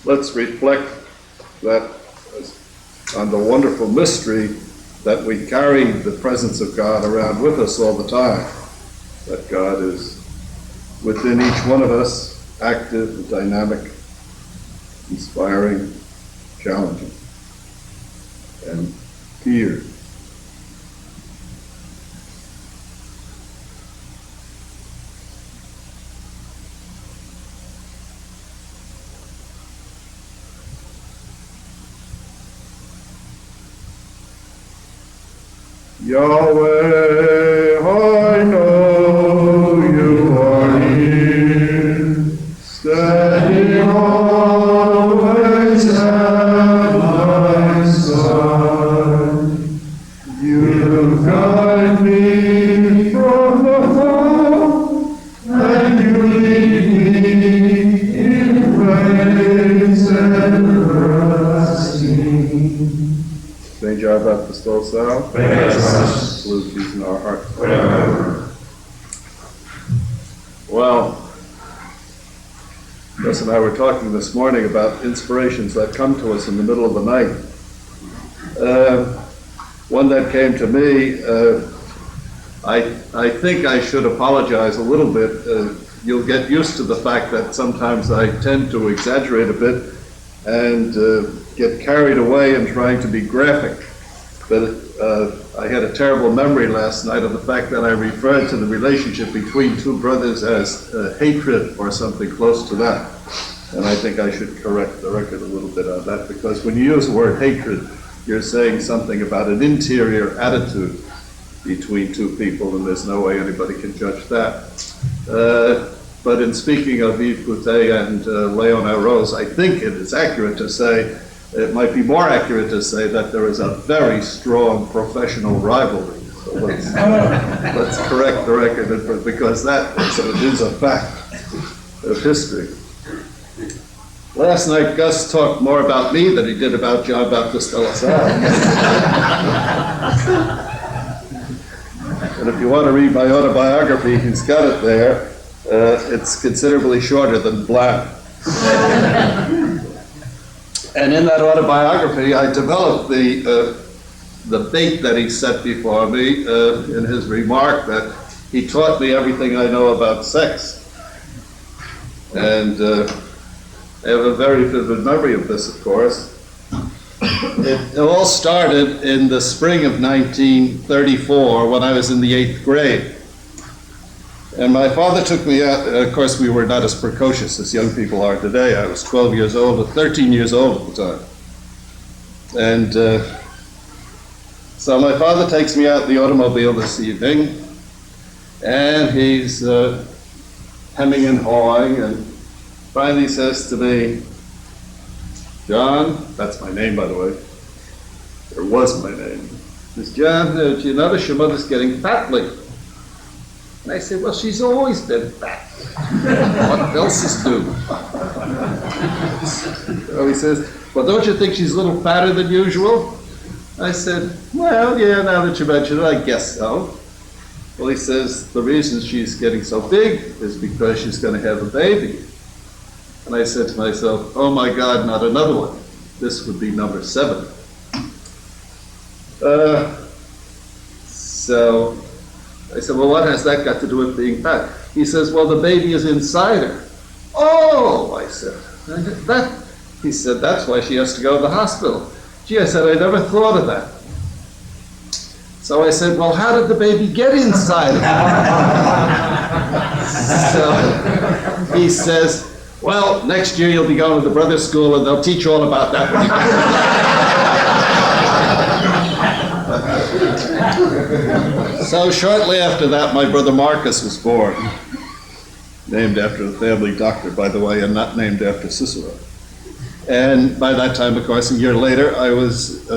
let's reflect that on the wonderful mystery that we carry the presence of God around with us all the time, that God is within each one of us, active and dynamic, inspiring, challenging, and here. Yahweh, I know you are here, standing always at my side. You guide me from the fall, and you lead me in praise everlasting. St. John Baptist Salm. Salute these in our hearts. Well, Gus and I were talking this morning about inspirations that come to us in the middle of the night. One that came to me, I think I should apologize a little bit. You'll get used to the fact that sometimes I tend to exaggerate a bit and get carried away in trying to be graphic. But I had a terrible memory last night of the fact that I referred to the relationship between two brothers as hatred or something close to that. And I think I should correct the record a little bit on that, because when you use the word hatred, you're saying something about an interior attitude between two people, and there's no way anybody can judge that. But in speaking of Yves Boutet and Léon Rose, I think it is accurate to say, it might be more accurate to say that there is a very strong professional rivalry. So let's correct the record, because that is a fact of history. Last night, Gus talked more about me than he did about John Baptist de La Salle. And if you want to read my autobiography, he's got it there. It's considerably shorter than Black. And in that autobiography, I developed the bait that he set before me in his remark that he taught me everything I know about sex. And I have a very vivid memory of this, of course. It all started in the spring of 1934 when I was in the 8th grade. And my father took me out. Of course, we were not as precocious as young people are today. I was 12 years old, or 13 years old at the time. And so my father takes me out in the automobile this evening, and he's hemming and hawing, and finally says to me, John, that's my name, by the way, or was my name, he says, John, do you notice your mother's getting fat lately? And I said, well, she's always been fat. What else is new? So he says, well, don't you think she's a little fatter than usual? I said, well, yeah, now that you mention it, I guess so. Well, he says, the reason she's getting so big is because she's going to have a baby. And I said to myself, oh my God, not another one. This would be number 7. So I said, well, what has that got to do with being fat? He says, well, the baby is inside her. Oh, I said. He said, that's why she has to go to the hospital. Gee, I said, I never thought of that. So I said, well, how did the baby get inside of her? So he says, well, next year you'll be going to the brothers' school and they'll teach you all about that when you get So shortly after that, my brother Marcus was born, named after the family doctor, by the way, and not named after Cicero. And by that time, of course, a year later, I was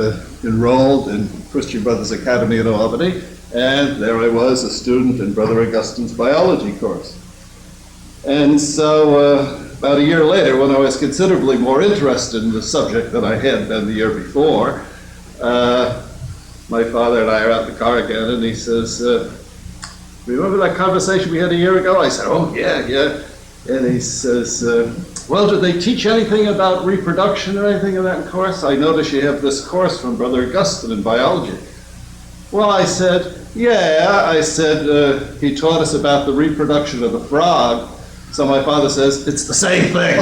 enrolled in Christian Brothers Academy in Albany, and there I was, a student in Brother Augustine's biology course. And so about a year later, when I was considerably more interested in the subject than I had been the year before, my father and I are out in the car again, and he says, remember that conversation we had a year ago? I said, oh, yeah. And he says, well, do they teach anything about reproduction or anything in that course? I notice you have this course from Brother Augustine in biology. Well, I said, yeah. I said, he taught us about the reproduction of the frog. So my father says, it's the same thing.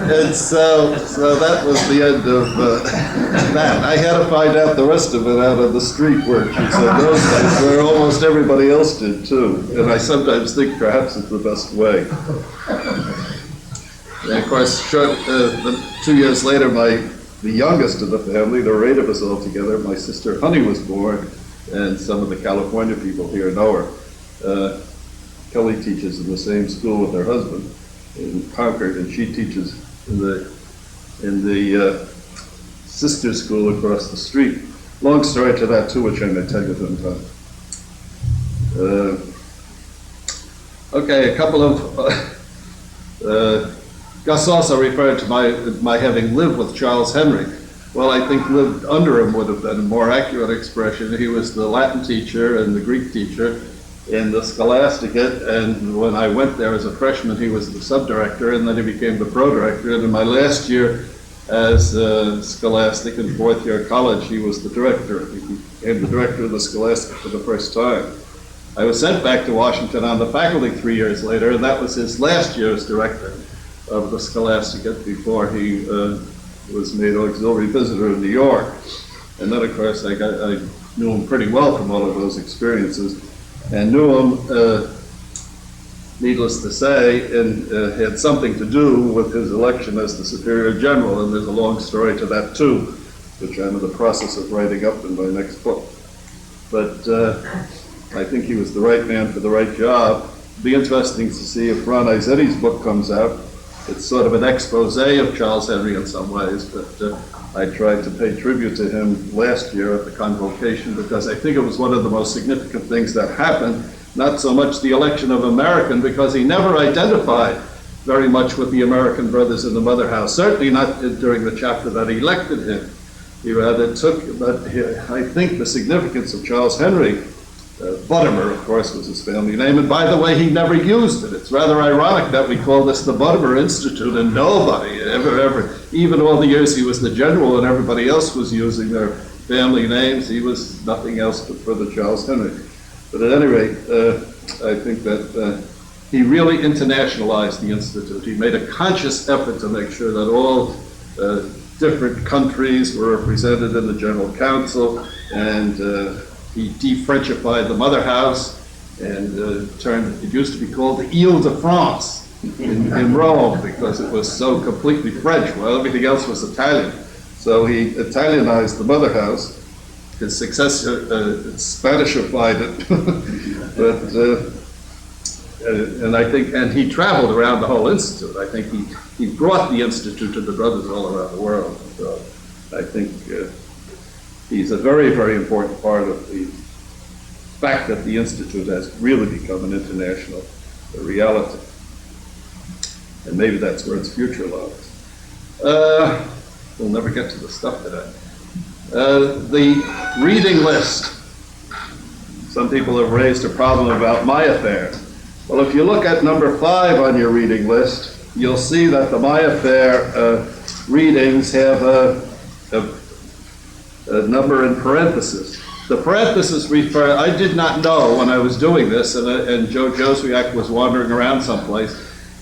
And so that was the end of that. I had to find out the rest of it out of the street work. She said those days where almost everybody else did too. And I sometimes think perhaps it's the best way. And of course, 2 years later, the youngest of the family, there were 8 of us all together, my sister Honey was born, and some of the California people here know her. Kelly teaches in the same school with her husband in Concord, and she teaches in the sister school across the street. Long story to that too, which I'm going to tell you sometime. Okay, a couple of Gus also referred to my having lived with Charles Henry. Well, I think lived under him would have been a more accurate expression. He was the Latin teacher and the Greek teacher in the Scholasticate, and when I went there as a freshman, he was the sub-director, and then he became the pro-director. And in my last year as Scholastic in 4th year college, he was the director. He became the director of the Scholastic for the first time. I was sent back to Washington on the faculty 3 years later, and that was his last year as director of the Scholasticate before he was made auxiliary visitor in New York. And then, of course, I knew him pretty well from all of those experiences, and knew him, needless to say, and had something to do with his election as the Superior General, and there's a long story to that too, which I'm in the process of writing up in my next book. But I think he was the right man for the right job. It'll be interesting to see if Ron Izzetti's book comes out. It's sort of an expose of Charles Henry in some ways, but I tried to pay tribute to him last year at the convocation because I think it was one of the most significant things that happened, not so much the election of American, because he never identified very much with the American brothers in the Mother House, certainly not during the chapter that elected him. He rather took, but I think the significance of Charles Henry, Buttimer, of course, was his family name, and by the way, he never used it. It's rather ironic that we call this the Buttimer Institute, and nobody ever, even all the years he was the general and everybody else was using their family names, he was nothing else but for the Charles Henry. But at any rate, I think that he really internationalized the Institute. He made a conscious effort to make sure that all different countries were represented in the General Council, and he de-Frenchified the Mother House and it used to be called the Ile de France in Rome because it was so completely French, while everything else was Italian. So he Italianized the Mother House. His successor Spanishified it, and I think, and he traveled around the whole institute. I think he brought the institute to the brothers all around the world. So I think he's a very, very important part of the fact that the institute has really become an international reality, and maybe that's where its future lies. We'll never get to the stuff today. The reading list. Some people have raised a problem about my affair. Well, if you look at number 5 on your reading list, you'll see that the My Affair readings have a number in parentheses. The parentheses refer, I did not know when I was doing this, and Joe Joswiak was wandering around someplace,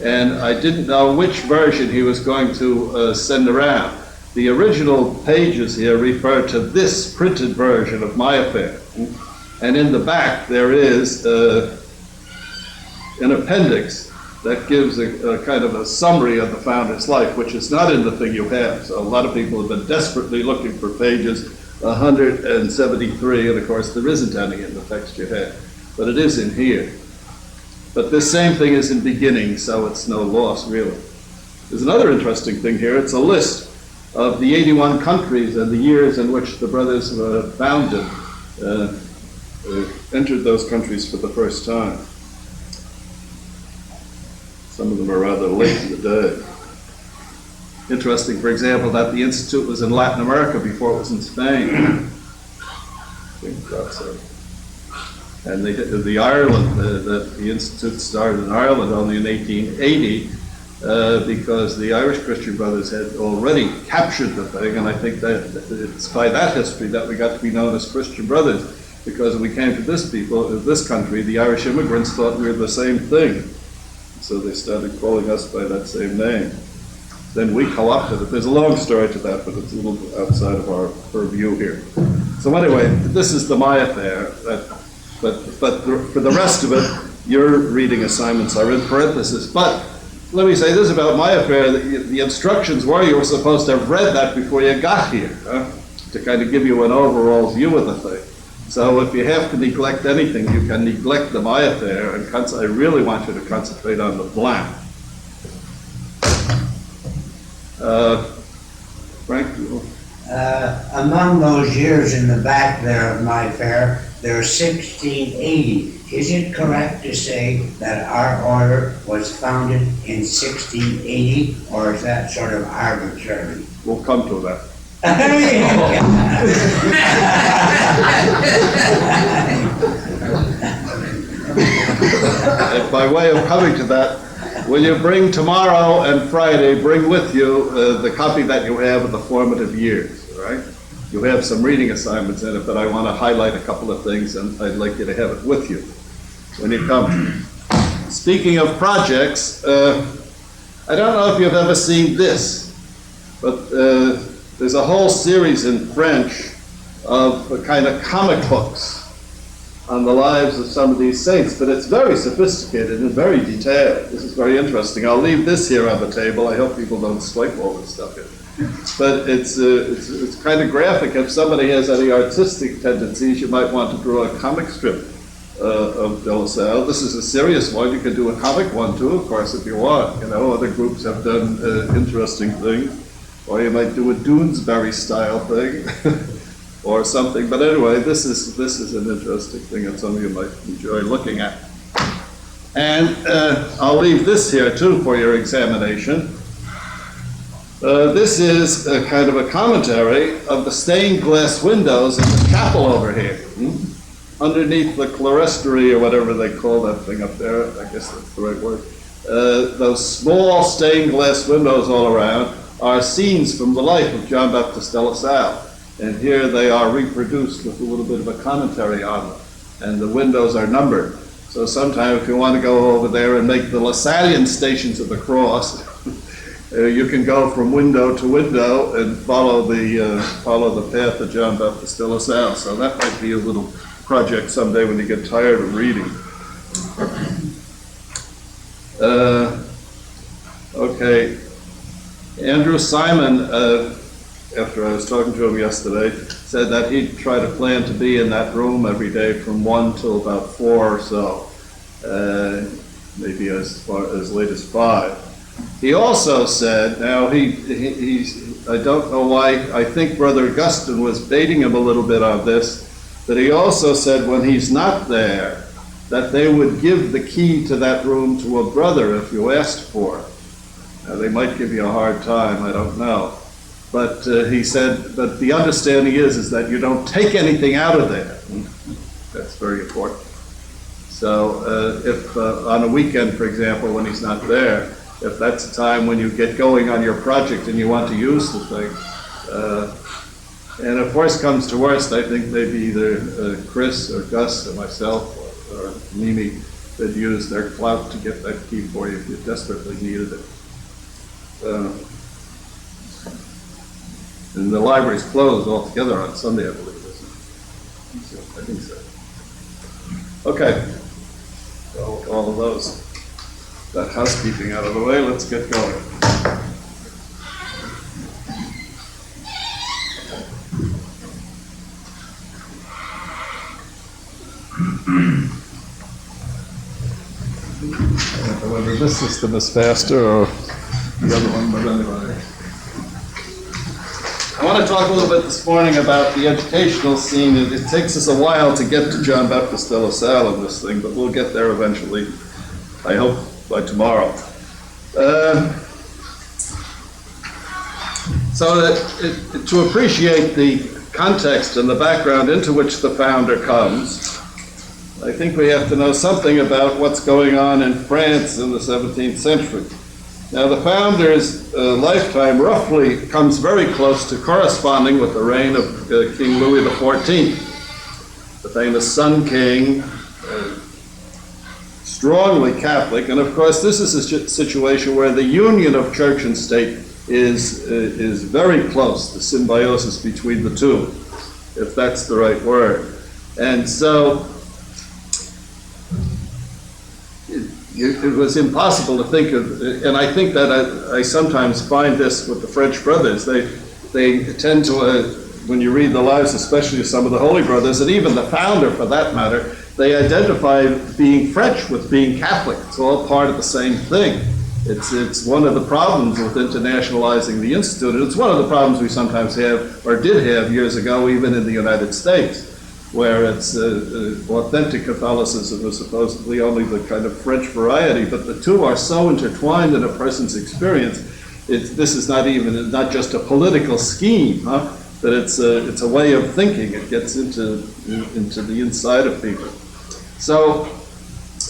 and I didn't know which version he was going to send around. The original pages here refer to this printed version of My Affair. And in the back there is an appendix that gives a kind of a summary of the founder's life, which is not in the thing you have. So a lot of people have been desperately looking for pages 173, and of course there isn't any in the text you have, but it is in here. But this same thing is in beginning, so it's no loss really. There's another interesting thing here. It's a list of the 81 countries and the years in which the brothers founded, entered those countries for the first time. Some of them are rather late in the day. Interesting, for example, that the Institute was in Latin America before it was in Spain. I think that's And the Ireland, the Institute started in Ireland only in 1880 because the Irish Christian Brothers had already captured the thing, and I think that it's by that history that we got to be known as Christian Brothers, because when we came to this country, the Irish immigrants thought we were the same thing. So they started calling us by that same name. Then we co-opted it. There's a long story to that, but it's a little outside of our purview here. So anyway, this is the My Affair. But for the rest of it, your reading assignments are in parentheses. But let me say this about My Affair. The instructions were you were supposed to have read that before you got here, to kind of give you an overall view of the thing. So if you have to neglect anything, you can neglect the My Affair, and I really want you to concentrate on the blank. Frank? Among those years in the back there of My Affair, there's 1680. Is it correct to say that our order was founded in 1680, or is that sort of arbitrary? We'll come to that. And by way of coming to that, will you bring tomorrow and Friday, bring with you the copy that you have of the formative years, all right? You have some reading assignments in it, but I want to highlight a couple of things, and I'd like you to have it with you when you come. Speaking of projects, I don't know if you've ever seen this, but there's a whole series in French of kind of comic books on the lives of some of these saints, but it's very sophisticated and very detailed. This is very interesting. I'll leave this here on the table. I hope people don't swipe all this stuff in. But it's kind of graphic. If somebody has any artistic tendencies, you might want to draw a comic strip of De La Salle. This is a serious one. You can do a comic one too, of course, if you want. You know, other groups have done interesting things. Or you might do a Doonesbury style thing or something. But anyway, this is an interesting thing that some of you might enjoy looking at. And I'll leave this here too for your examination. This is a kind of a commentary of the stained glass windows in the chapel over here. Underneath the clerestory, or whatever they call that thing up there, I guess that's the right word. Those small stained glass windows all around are scenes from the life of John Baptist de La Salle. And here they are reproduced with a little bit of a commentary on them. And the windows are numbered. So sometime if you want to go over there and make the Lasallian Stations of the Cross, you can go from window to window and follow the path of John Baptist de La Salle. So that might be a little project someday when you get tired of reading. Okay. Andrew Simon, after I was talking to him yesterday, said that he'd try to plan to be in that room every day from 1 till about 4 or so, maybe as late as 5. He also said, now I don't know why, I think Brother Augustine was baiting him a little bit on this, but he also said when he's not there, that they would give the key to that room to a brother if you asked for it. Now, they might give you a hard time, I don't know. But he said, but the understanding is that you don't take anything out of there. That's very important. So if on a weekend, for example, when he's not there, if that's a time when you get going on your project and you want to use the thing, and if worst comes to worst, I think maybe either Chris or Gus or myself or Mimi could use their clout to get that key for you if you desperately needed it. And the library's closed altogether on Sunday, I believe, isn't it? So, I think so. Okay. So all of those, that housekeeping out of the way, let's get going. Whether this system is faster or the other one, but anyway. I want to talk a little bit this morning about the educational scene. It takes us a while to get to John Baptist de La Salle in this thing, but we'll get there eventually, I hope by tomorrow. To appreciate the context and the background into which the founder comes, I think we have to know something about what's going on in France in the 17th century. Now, the founder's lifetime roughly comes very close to corresponding with the reign of King Louis XIV, the famous Sun King, strongly Catholic, and of course this is a situation where the union of church and state is very close, the symbiosis between the two, if that's the right word. And so it was impossible to think of, and I think that I sometimes find this with the French brothers. They tend to, when you read the lives, especially of some of the Holy Brothers, and even the founder for that matter, they identify being French with being Catholic. It's all part of the same thing. It's one of the problems with internationalizing the Institute, and it's one of the problems we sometimes have, or did have years ago, even in the United States, where it's authentic Catholicism was supposedly only the kind of French variety, but the two are so intertwined in a person's experience. This is not just a political scheme, but it's a way of thinking. It gets into the inside of people. So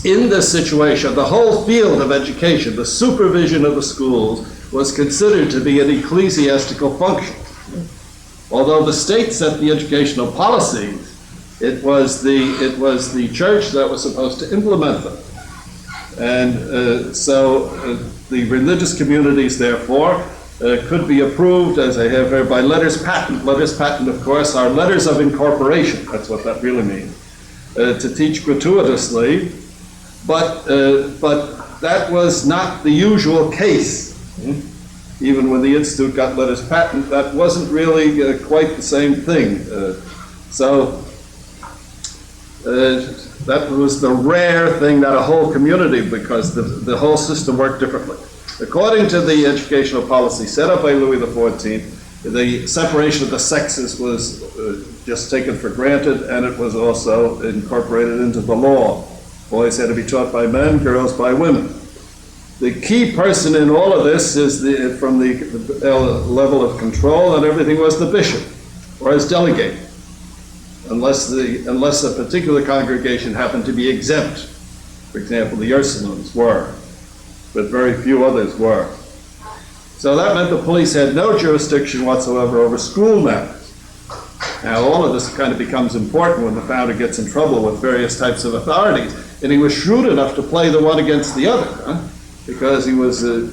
in this situation, the whole field of education, the supervision of the schools, was considered to be an ecclesiastical function. Although the state set the educational policies, it was the church that was supposed to implement them. And so the religious communities, therefore, could be approved, as I have here, by letters patent. Letters patent, of course, are letters of incorporation. That's what that really means. To teach gratuitously, but that was not the usual case. Even when the Institute got letters patent, that wasn't really quite the same thing. That was the rare thing that a whole community, because the whole system worked differently. According to the educational policy set up by Louis XIV, the separation of the sexes was just taken for granted, and it was also incorporated into the law. Boys had to be taught by men, girls by women. The key person in all of this is from the level of control, and everything was the bishop, or his delegate, unless a particular congregation happened to be exempt. For example, the Ursulines were, but very few others were. So that meant the police had no jurisdiction whatsoever over school matters. Now, all of this kind of becomes important when the founder gets in trouble with various types of authorities, and he was shrewd enough to play the one against the other, because he was, when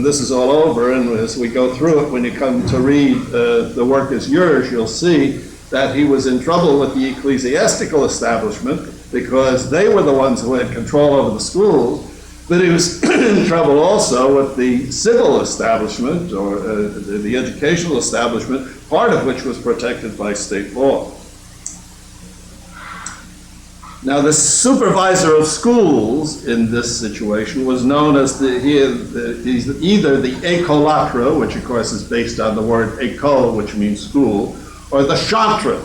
this is all over, and as we go through it, when you come to read The Work Is Yours, you'll see that he was in trouble with the ecclesiastical establishment because they were the ones who had control over the schools, but he was in trouble also with the civil establishment, or the educational establishment, part of which was protected by state law. Now, the supervisor of schools in this situation was known as he's either the écolâtre, which of course is based on the word école, which means school, or the chantre.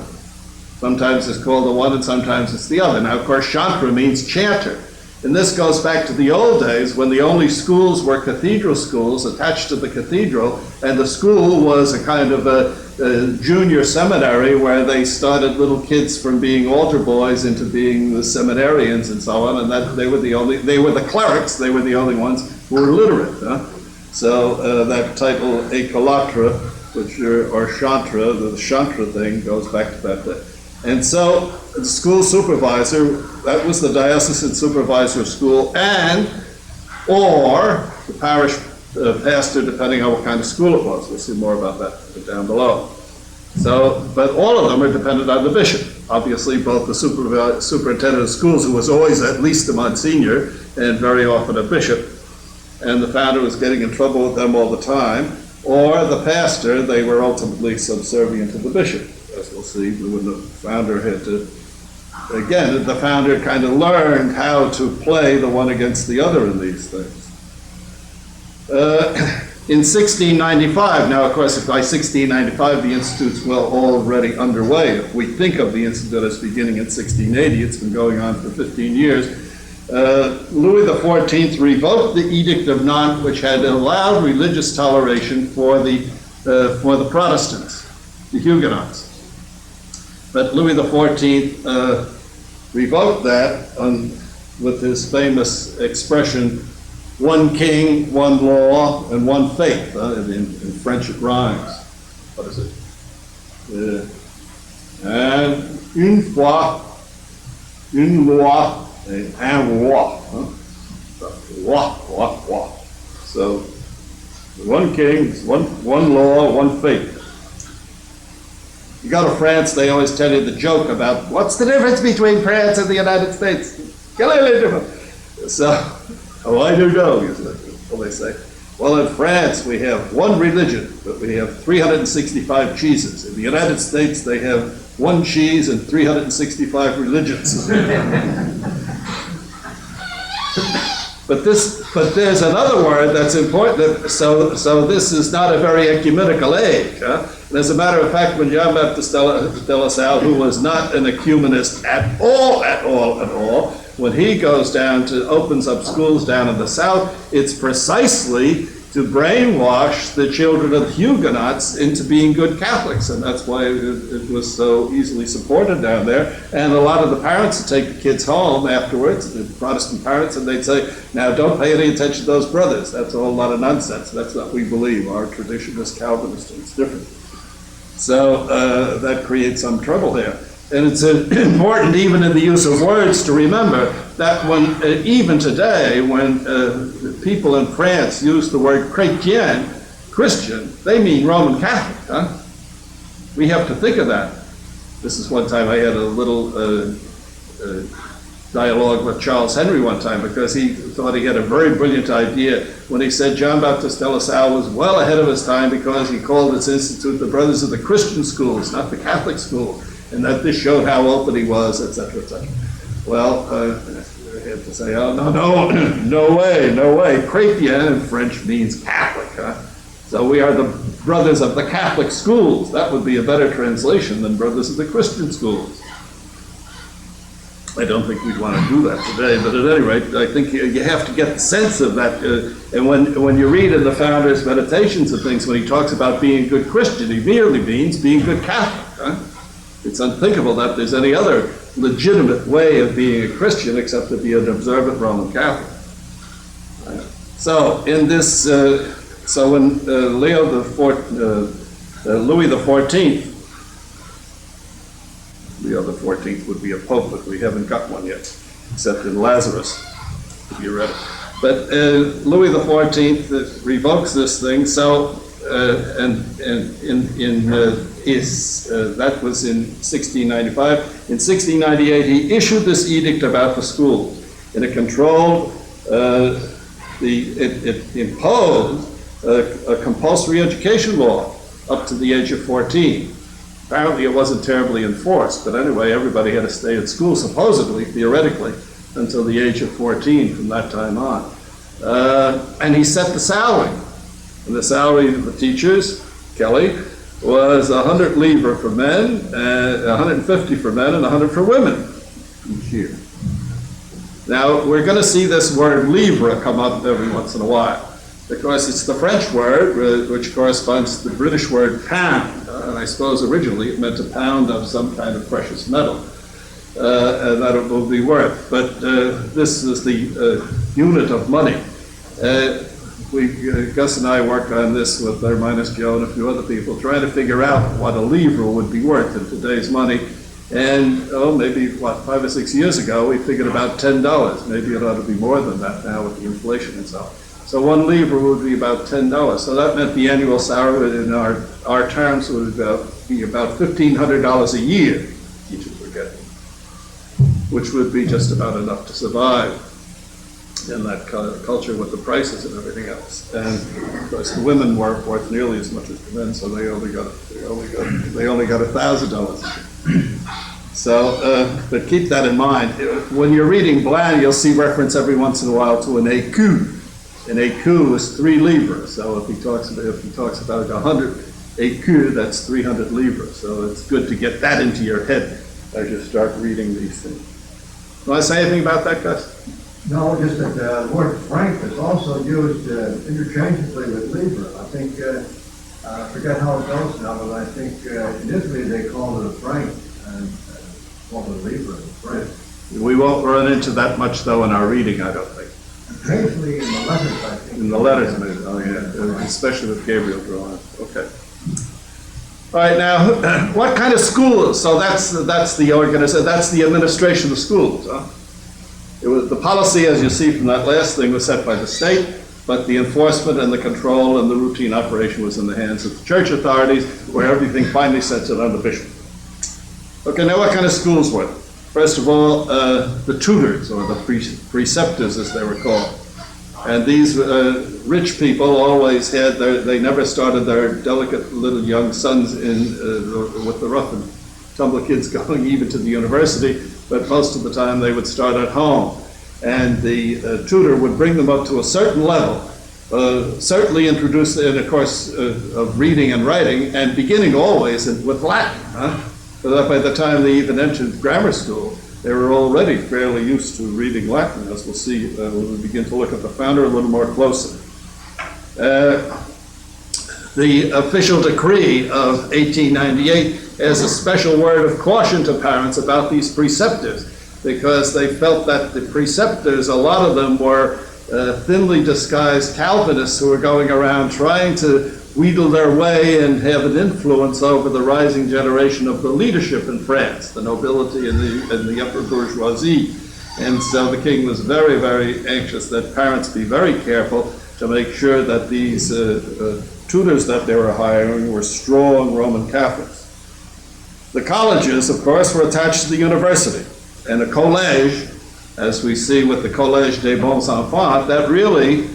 Sometimes it's called the one and sometimes it's the other. Now, of course, chantre means chanter. And this goes back to the old days when the only schools were cathedral schools attached to the cathedral, and the school was a kind of a junior seminary where they started little kids from being altar boys into being the seminarians and so on, and that they were the clerics, they were the only ones who were literate. So that title, écolâtre, or chantre, the chantre thing goes back to that day. And so the school supervisor, that was the diocesan supervisor of school, or the parish pastor, depending on what kind of school it was. We'll see more about that down below. So, but all of them are dependent on the bishop. Obviously, both the superintendent of schools, who was always at least a monsignor, and very often a bishop, and the founder was getting in trouble with them all the time, or the pastor, they were ultimately subservient to the bishop. As we'll see, when the founder had to, again, the founder kind of learned how to play the one against the other in these things. In 1695, now of course by 1695 the Institute's well already underway. If we think of the Institute as beginning in 1680, it's been going on for 15 years. Louis XIV revoked the Edict of Nantes, which had allowed religious toleration for the Protestants, the Huguenots. But Louis XIV revoked that with his famous expression, one king, one law, and one faith. In French it rhymes. What is it? And une foi, une loi, et un roi. Roi. So, one king, one law, one faith. You go to France, they always tell you the joke about what's the difference between France and the United States? Clearly different. So, I don't know, well, they say. Well, in France, we have one religion, but we have 365 cheeses. In the United States, they have one cheese and 365 religions. But there's another word that's important. So this is not a very ecumenical age. Huh? And as a matter of fact, when John Baptist de La Salle, who was not an ecumenist at all, when he goes down to opens up schools down in the South, it's precisely to brainwash the children of Huguenots into being good Catholics, and that's why it was so easily supported down there. And a lot of the parents would take the kids home afterwards, the Protestant parents, and they'd say, now don't pay any attention to those brothers. That's a whole lot of nonsense. That's what we believe. Our tradition is Calvinist, and it's different. So that creates some trouble there. And it's important, even in the use of words, to remember that when, even today, when people in France use the word chrétien, Christian, they mean Roman Catholic. Huh? We have to think of that. This is one time I had a little dialogue with Charles Henry one time, because he thought he had a very brilliant idea when he said John Baptist de La Salle was well ahead of his time because he called his institute the Brothers of the Christian Schools, not the Catholic School. And that this showed how open he was, etc., etc. Well, I had to say, oh, no way. Chrétien in French means Catholic, huh? So we are the brothers of the Catholic schools. That would be a better translation than brothers of the Christian schools. I don't think we'd want to do that today, but at any rate, I think you have to get the sense of that. And when you read in the Founder's Meditations and things, when he talks about being a good Christian, he merely means being a good Catholic, huh? It's unthinkable that there's any other legitimate way of being a Christian except to be an observant Roman Catholic. So in this, when Louis XIV would be a pope, but we haven't got one yet, except in Lazarus, if you read it. But Louis XIV revokes this thing. So that was in 1695. In 1698, he issued this edict about the schools, and it controlled, it imposed a compulsory education law up to the age of 14. Apparently, it wasn't terribly enforced, but anyway, everybody had to stay at school, supposedly, theoretically, until the age of 14 from that time on. And he set the salary. And the salary of the teachers, Kelly, was 100 livres for men, 150 for men, and 100 for women each year. Now, we're going to see this word livre come up every once in a while, because it's the French word, which corresponds to the British word pound. And I suppose originally it meant a pound of some kind of precious metal, and that it will be worth. But this is the unit of money. Gus and I worked on this with Hermanus Joe and a few other people, trying to figure out what a livre would be worth in today's money. And, maybe, 5 or 6 years ago, we figured about $10. Maybe it ought to be more than that now with the inflation and so on. So 1 livre would be about $10. So that meant the annual salary in our terms would be about $1,500 a year teachers were getting, which would be just about enough to survive in that culture with the prices and everything else. And of course the women weren't worth nearly as much as the men, so they only got $1,000. So, but keep that in mind. When you're reading Bland, you'll see reference every once in a while to an écu. An écu is 3 livres. So if he talks about 100 écus, that's 300 livres. So it's good to get that into your head as you start reading these things. Want to say anything about that, Gus? No, just that the word franc is also used interchangeably with livre. I think, I forget how it goes now, but I think in Italy they call it a franc. and former Libra in French. We won't run into that much, though, in our reading, I don't think. Occasionally in the letters, I think. In the letters, maybe. Oh, yeah, especially with Gabriel drawing. Okay. All right, now, what kind of schools? So that's the organization, that's the administration of schools. Huh? It was, the policy, as you see from that last thing, was set by the state, but the enforcement and the control and the routine operation was in the hands of the church authorities, where everything finally sets it on the bishop. Okay, now what kind of schools were there? First of all, the tutors, or the preceptors, as they were called. And these rich people always had they never started their delicate little young sons in with the rough and tumble kids going even to the university, but most of the time they would start at home. And the tutor would bring them up to a certain level, certainly introduce in a course of reading and writing, and beginning always with Latin. So that by the time they even entered grammar school, they were already fairly used to reading Latin, as we'll see when we begin to look at the founder a little more closely. The official decree of 1898 has a special word of caution to parents about these preceptors, because they felt that the preceptors, a lot of them were thinly disguised Calvinists who were going around trying to wheedle their way and have an influence over the rising generation of the leadership in France, the nobility and the upper bourgeoisie. And so the king was very, very anxious that parents be very careful to make sure that these tutors that they were hiring were strong Roman Catholics. The colleges, of course, were attached to the university. And a collège, as we see with the Collège des Bons Enfants, that really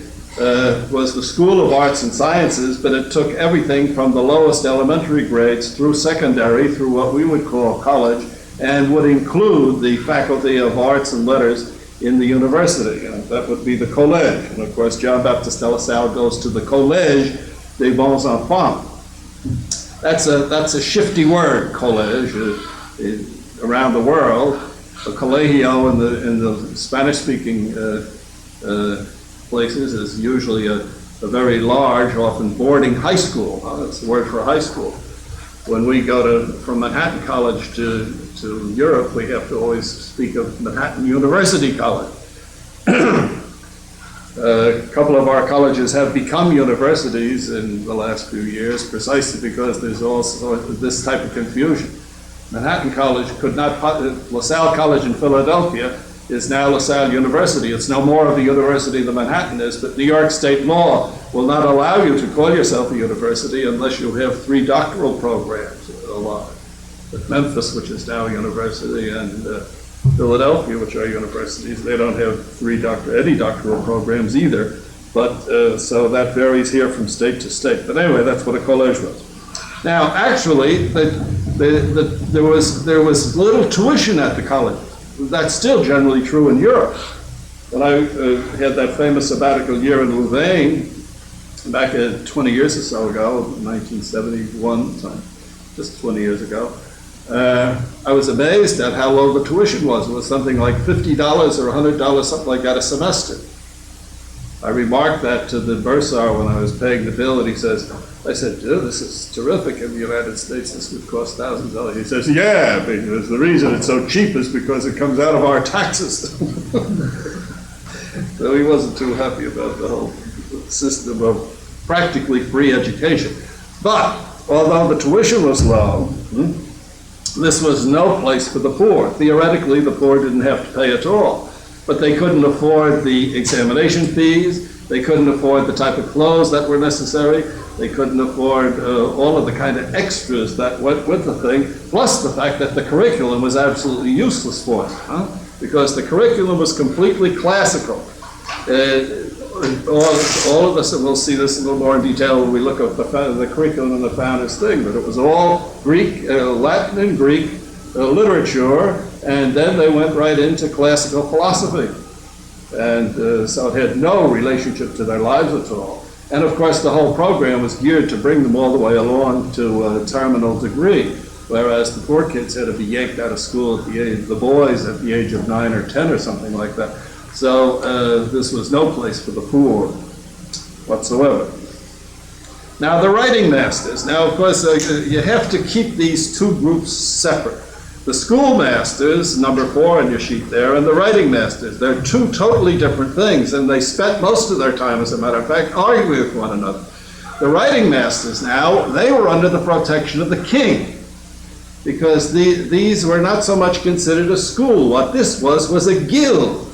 was the School of Arts and Sciences, but it took everything from the lowest elementary grades through secondary, through what we would call college, and would include the Faculty of Arts and Letters in the university. And that would be the collège. And of course, John Baptiste de La Salle goes to the Collège des Bons Enfants. That's a shifty word, collège, around the world. A colegio in the Spanish-speaking places is usually a very large, often boarding high school. That's the word for high school. When we go from Manhattan College to Europe, we have to always speak of Manhattan University College. A couple of our colleges have become universities in the last few years, precisely because there's also this type of confusion. Manhattan College could not, LaSalle College in Philadelphia is now LaSalle University. It's no more of a university than Manhattan is, but New York state law will not allow you to call yourself a university unless you have 3 doctoral programs allowed. But Memphis, which is now a university, and Philadelphia, which are universities, they don't have any doctoral programs either. But so that varies here from state to state. But anyway, that's what a college was. Now, actually, there was little tuition at the colleges. That's still generally true in Europe. When I had that famous sabbatical year in Louvain, back 20 years or so ago, 1971, just 20 years ago, I was amazed at how low the tuition was. It was something like $50 or $100, something like that, a semester. I remarked that to the bursar when I was paying the bill, and I said, "Dude, this is terrific. In the United States, this would cost thousands of dollars." He says, "Yeah, because the reason it's so cheap is because it comes out of our taxes." So he wasn't too happy about the whole system of practically free education. But although the tuition was low, this was no place for the poor. Theoretically, the poor didn't have to pay at all. But they couldn't afford the examination fees. They couldn't afford the type of clothes that were necessary. They couldn't afford all of the kind of extras that went with the thing, plus the fact that the curriculum was absolutely useless for them, because the curriculum was completely classical. All of us, and we'll see this a little more in detail when we look at the curriculum and the founder's thing, but it was all Greek, Latin and Greek literature, and then they went right into classical philosophy. And so it had no relationship to their lives at all. And of course, the whole program was geared to bring them all the way along to a terminal degree, whereas the poor kids had to be yanked out of school at the age, the boys at the age of 9 or 10 or something like that. So this was no place for the poor whatsoever. Now, the writing masters. Now, of course, you have to keep these two groups separate. The schoolmasters, number 4 on your sheet there, and the writing masters. They're two totally different things, and they spent most of their time, as a matter of fact, arguing with one another. The writing masters now, they were under the protection of the king, because these were not so much considered a school. What this was a guild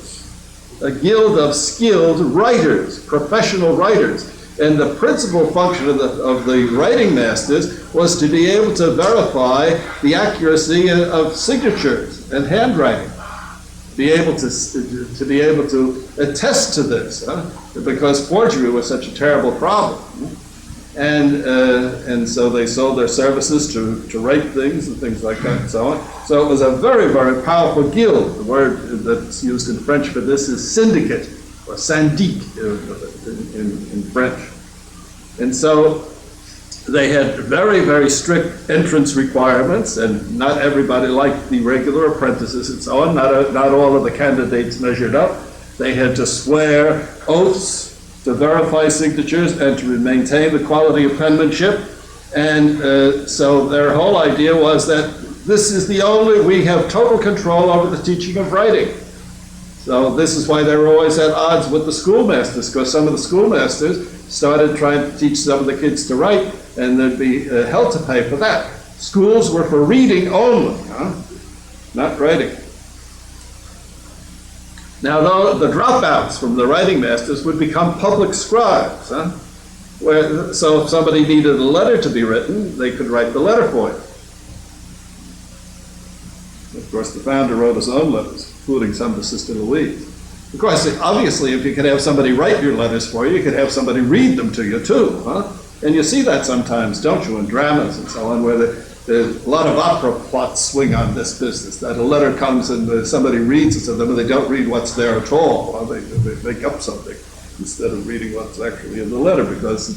of skilled writers, professional writers. And the principal function of the writing masters was to be able to verify the accuracy of signatures and handwriting. To be able to attest to this, because forgery was such a terrible problem. And so they sold their services to write things and things like that and so on. So it was a very, very powerful guild. The word that's used in French for this is syndicate, or syndic in French. And so they had very, very strict entrance requirements, and not everybody liked the regular apprentices and so on. Not all of the candidates measured up. They had to swear oaths to verify signatures and to maintain the quality of penmanship. And so their whole idea was that this is we have total control over the teaching of writing. So this is why they were always at odds with the schoolmasters, because some of the schoolmasters started trying to teach some of the kids to write, and there'd be hell to pay for that. Schools were for reading only, not writing. Now, though, the dropouts from the writing masters would become public scribes. So if somebody needed a letter to be written, they could write the letter for you. Of course, the founder wrote his own letters, including some to Sister Louise. Of course, obviously, if you could have somebody write your letters for you, you could have somebody read them to you too, And you see that sometimes, don't you, in dramas and so on, where there's a lot of opera plots swing on this business, that a letter comes and somebody reads it to them and they don't read what's there at all. Well, they make up something instead of reading what's actually in the letter, because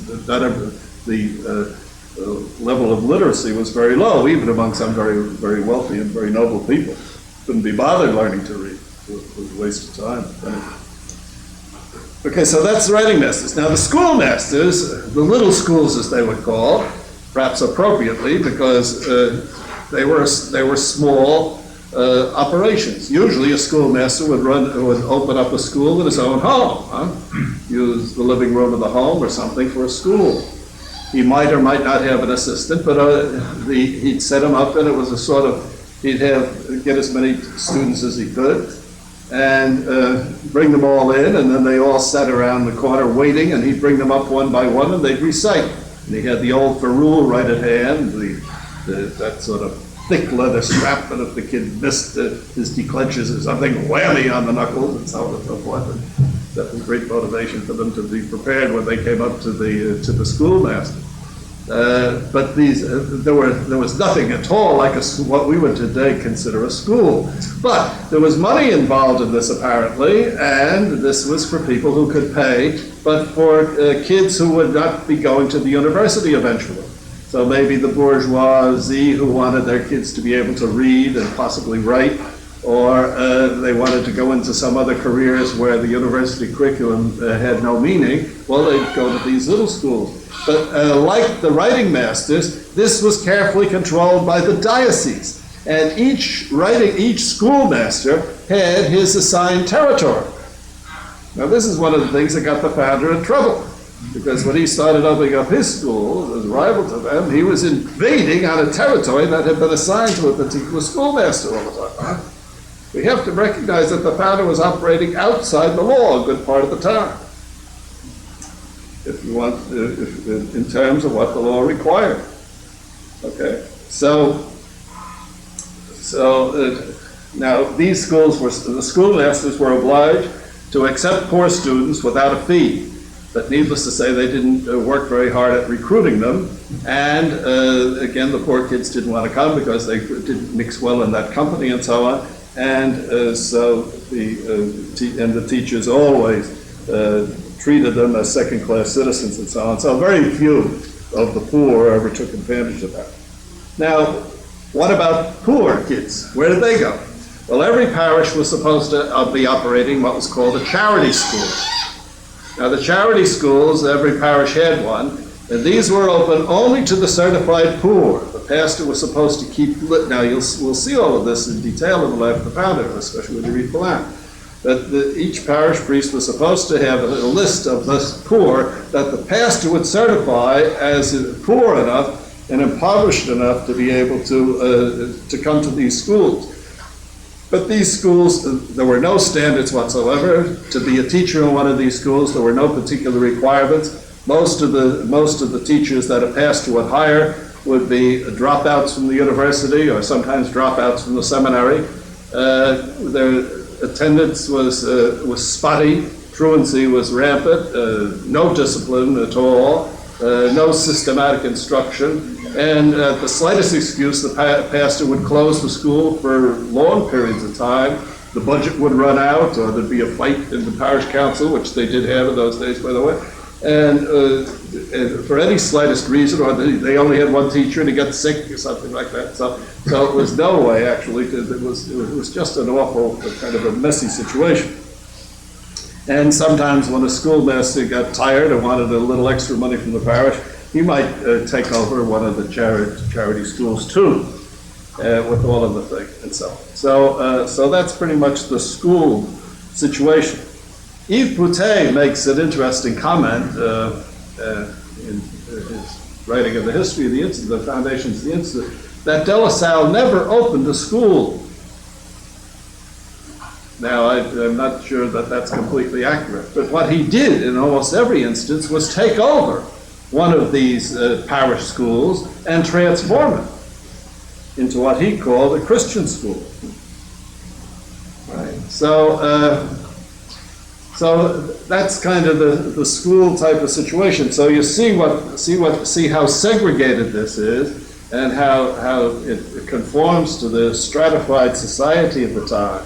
the level of literacy was very low, even among some very, very wealthy and very noble people. Couldn't be bothered learning to read. It was a waste of time. Okay, so that's the writing masters. Now the schoolmasters, the little schools as they would call, perhaps appropriately, because they were small operations. Usually a schoolmaster would open up a school in his own home, use the living room of the home or something for a school. He might or might not have an assistant, but he'd set him up, and it was a sort of, he'd get as many students as he could, and bring them all in, and then they all sat around the corner waiting, and he'd bring them up one by one, and they'd recite. And he had the old ferrule right at hand, that sort of thick leather strap, and if the kid missed his declensions or something, whammy on the knuckles, and so on and so forth. And that was great motivation for them to be prepared when they came up to the schoolmaster. But there was nothing at all like what we would today consider a school. But there was money involved in this apparently, and this was for people who could pay, but for kids who would not be going to the university eventually. So maybe the bourgeoisie who wanted their kids to be able to read and possibly write, or they wanted to go into some other careers where the university curriculum had no meaning, well, they'd go to these little schools. But like the writing masters, this was carefully controlled by the diocese. And each schoolmaster had his assigned territory. Now this is one of the things that got the founder in trouble, because when he started opening up his school as rival to them, he was invading on a territory that had been assigned to a particular schoolmaster all the time. We have to recognize that the founder was operating outside the law a good part of the time, if you want, in terms of what the law required. Okay, so now these schools the schoolmasters were obliged to accept poor students without a fee. But needless to say, they didn't work very hard at recruiting them. And again, the poor kids didn't want to come because they didn't mix well in that company and so on. And so the teachers always treated them as second-class citizens and so on. So very few of the poor ever took advantage of that. Now, what about poor kids? Where did they go? Well, every parish was supposed to be operating what was called a charity school. Now, the charity schools, every parish had one, and these were open only to the certified poor. The pastor was supposed to keep, now we'll see all of this in detail in the life of the founder, especially when you read the land. That each parish priest was supposed to have a list of the poor that the pastor would certify as poor enough and impoverished enough to be able to come to these schools. But these schools, there were no standards whatsoever. To be a teacher in one of these schools, there were no particular requirements. Most of the teachers that a pastor would hire would be dropouts from the university or sometimes dropouts from the seminary. Their attendance was spotty, truancy was rampant, no discipline at all, no systematic instruction, and at the slightest excuse, the pastor would close the school for long periods of time. The budget would run out, or there'd be a fight in the parish council, which they did have in those days, by the way. And for any slightest reason, or they only had one teacher and he got sick or something like that. So it was no way, actually. It was just an awful, kind of a messy situation. And sometimes when a schoolmaster got tired and wanted a little extra money from the parish, he might take over one of the charity schools too, with all of the thing and so on. So that's pretty much the school situation. Yves Boutet makes an interesting comment in his writing of the history of the Institute, the foundations of the Institute, that De La Salle never opened a school. Now, I'm not sure that that's completely accurate, but what he did in almost every instance was take over one of these parish schools and transform it into what he called a Christian school. Right. So that's kind of the school type of situation. So you see how segregated this is, and how it conforms to the stratified society of the time,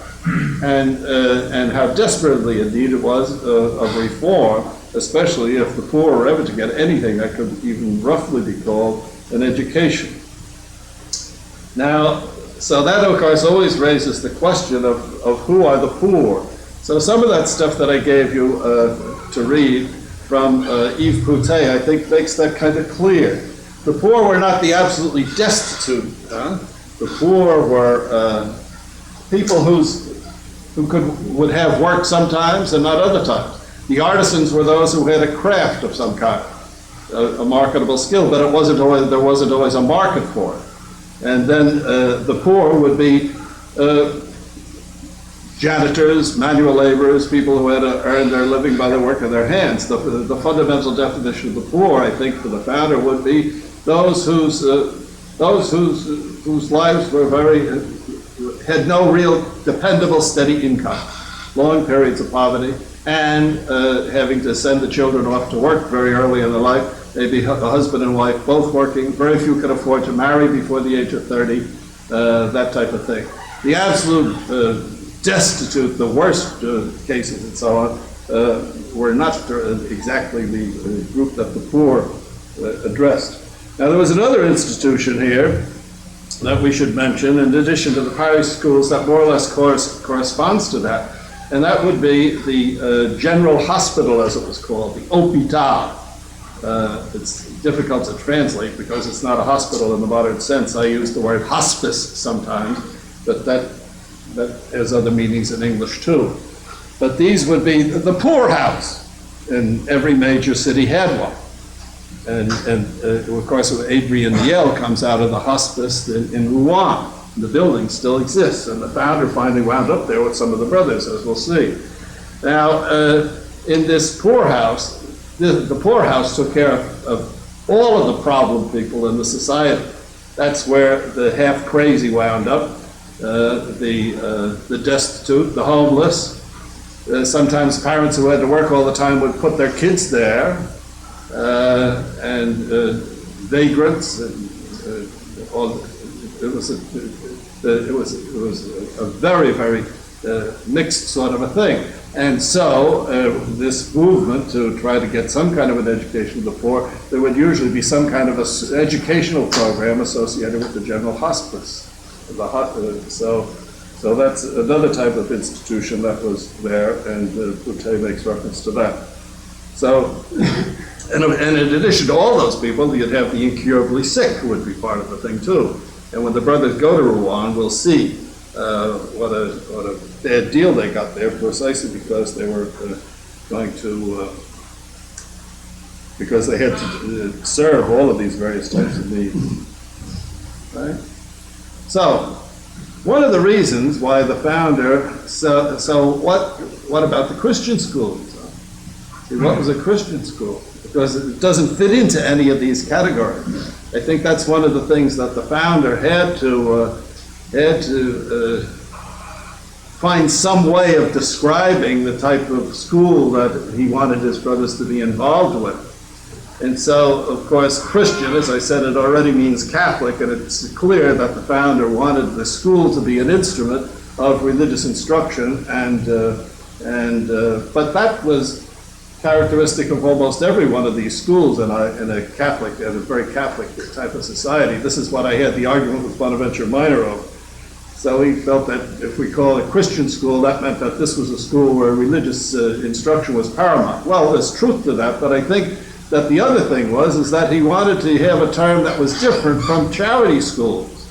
and how desperately indeed it was of reform, especially if the poor were ever to get anything that could even roughly be called an education. Now, so that of course always raises the question of who are the poor. So some of that stuff that I gave you to read from Yves Boutet, I think makes that kind of clear. The poor were not the absolutely destitute. The poor were people who would have work sometimes and not other times. The artisans were those who had a craft of some kind, a marketable skill, but there wasn't always a market for it. And then the poor would be janitors, manual laborers, people who had to earn their living by the work of their hands. The fundamental definition of the poor, I think, for the founder would be those whose lives were had no real dependable, steady income, long periods of poverty, and having to send the children off to work very early in their life. Maybe a husband and wife both working. Very few could afford to marry before the age of 30, that type of thing. The absolute destitute, the worst cases and so on, were not exactly the group that the poor addressed. Now there was another institution here that we should mention, in addition to the parish schools, that more or less corresponds to that, and that would be the General Hospital, as it was called, the Hôpital. It's difficult to translate because it's not a hospital in the modern sense. I use the word hospice sometimes, but that has other meanings in English too. But these would be the poorhouse, and every major city had one. And of course, Adrien Niel comes out of the hospice in Rouen. The building still exists, and the founder finally wound up there with some of the brothers, as we'll see. Now, in this poorhouse, the poorhouse took care of all of the problem people in the society. That's where the half-crazy wound up, the destitute, the homeless. Sometimes parents who had to work all the time would put their kids there, and vagrants. It was a very, very mixed sort of a thing. And so this movement to try to get some kind of an education to the poor, there would usually be some kind of an educational program associated with the general hospice. So that's another type of institution that was there, and Boutet makes reference to that. So And in addition to all those people, you'd have the incurably sick who would be part of the thing too. And when the brothers go to Rouen, we'll see what a bad deal they got there, precisely because they were going to, because they had to serve all of these various types of needs. Right? So, one of the reasons why the founder, so what about the Christian schools? See, what was a Christian school? Because it doesn't fit into any of these categories. I think that's one of the things that the founder had to find some way of describing the type of school that he wanted his brothers to be involved with. And so, of course, Christian, as I said, it already means Catholic, and it's clear that the founder wanted the school to be an instrument of religious instruction, but that was characteristic of almost every one of these schools in a Catholic, in a very Catholic type of society. This is what I had the argument with Bonaventure Minor over. So he felt that if we call it a Christian school, that meant that this was a school where religious instruction was paramount. Well, there's truth to that, but I think that the other thing is that he wanted to have a term that was different from charity schools.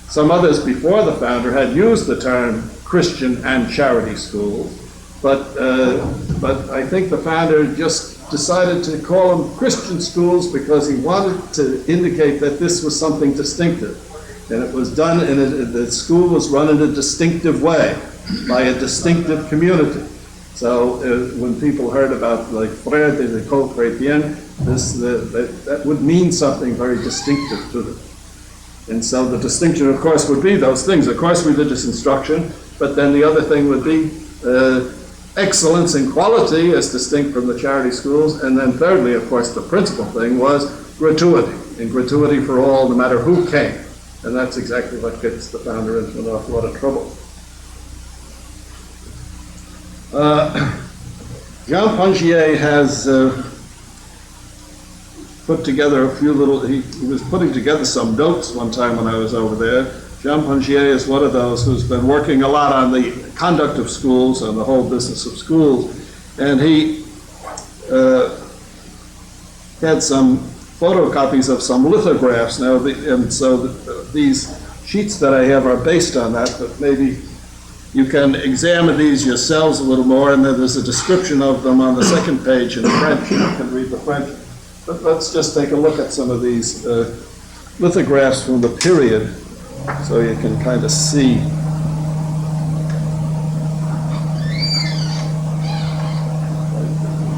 Some others before the founder had used the term Christian and charity schools, but I think the founder just decided to call them Christian schools because he wanted to indicate that this was something distinctive. And it was done the school was run in a distinctive way by a distinctive community. So when people heard about like Frères de l'École Chrétienne, that would mean something very distinctive to them. And so the distinction, of course, would be those things. Of course, religious instruction, but then the other thing would be excellence in quality as distinct from the charity schools. And then thirdly, of course, the principal thing was gratuity, and gratuity for all, no matter who came. And that's exactly what gets the founder into an awful lot of trouble. Jean Pongier has put together a few little, he was putting together some notes one time when I was over there. Jean Pongier is one of those who's been working a lot on the conduct of schools and the whole business of schools. And he had some photocopies of some lithographs now, and so these sheets that I have are based on that, but maybe you can examine these yourselves a little more, and then there's a description of them on the second page in French. You can read the French. But let's just take a look at some of these lithographs from the period, so you can kind of see.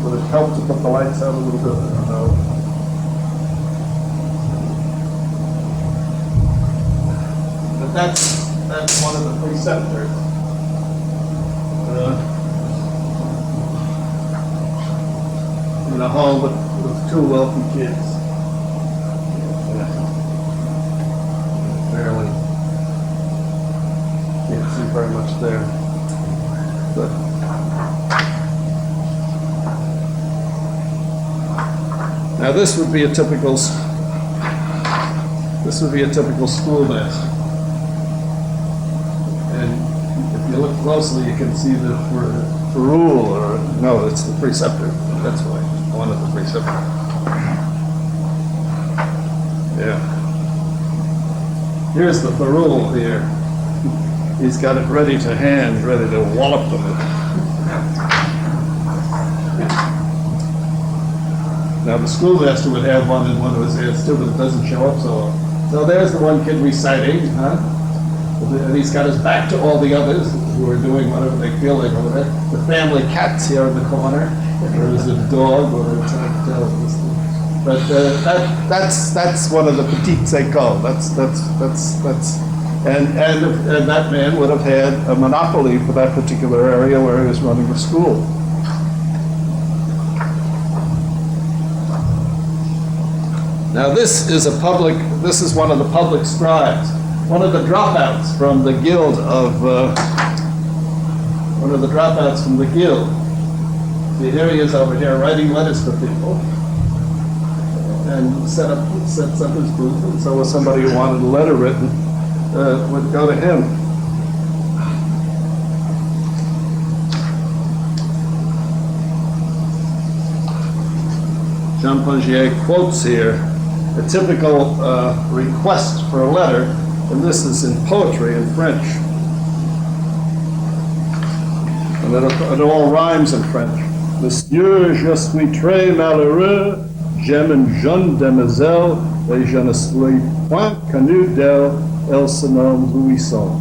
Would it help to put the lights out a little bit? I don't know. But that's one of the preceptors. In a home with two wealthy kids. Barely can't see very much there. But now this would be a typical school mess. And if you look closely, you can see the ferrule, or no, it's the preceptor. That's why. One of the preceptors. Yeah. Here's the ferrule here. He's got it ready to hand, ready to wallop them. Now the schoolmaster would have one in one of his hands too, but it doesn't show up so often. So there's the one kid reciting, huh? And he's got his back to all the others who are doing whatever they feel like over there. The family cat's here in the corner. There's a dog or a turtle. But that's one of the petites écoles. And that man would have had a monopoly for that particular area where he was running the school. Now this is one of the public scribes, one of the dropouts from the guild See, here he is over here writing letters for people, and sets up his booth, and so somebody who wanted a letter written would go to him. Jean Pongier quotes here a typical request for a letter, and this is in poetry in French. And it all rhymes in French. Monsieur, je suis très malheureux, j'aime une jeune demoiselle, et je ne suis point connu d'elle, elle se nomme Louison.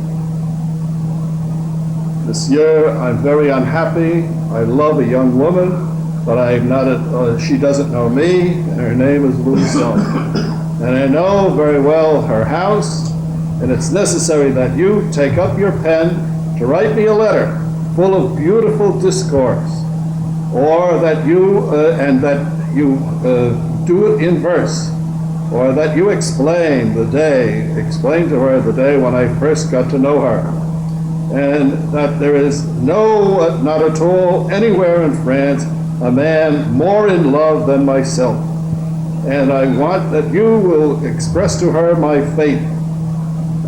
Monsieur, I'm very unhappy, I love a young woman, but I'm not she doesn't know me, and her name is Louison. And I know very well her house, and it's necessary that you take up your pen to write me a letter full of beautiful discourse, or that you do it in verse, or that you explain to her the day when I first got to know her, and that there is not at all anywhere in France a man more in love than myself, and I want that you will express to her my faith,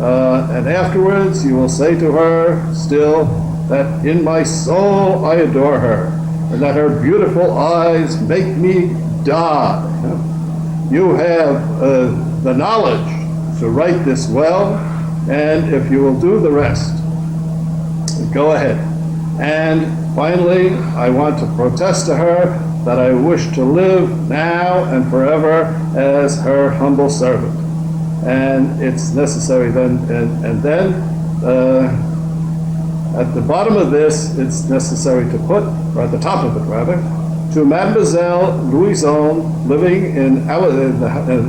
and afterwards you will say to her still that in my soul I adore her, and that her beautiful eyes make me die. You have the knowledge to write this well, and if you will do the rest, go ahead. And finally, I want to protest to her that I wish to live now and forever as her humble servant. And it's necessary then, and then at the bottom of this, it's necessary to put, or at the top of it rather, to Mademoiselle Louison, living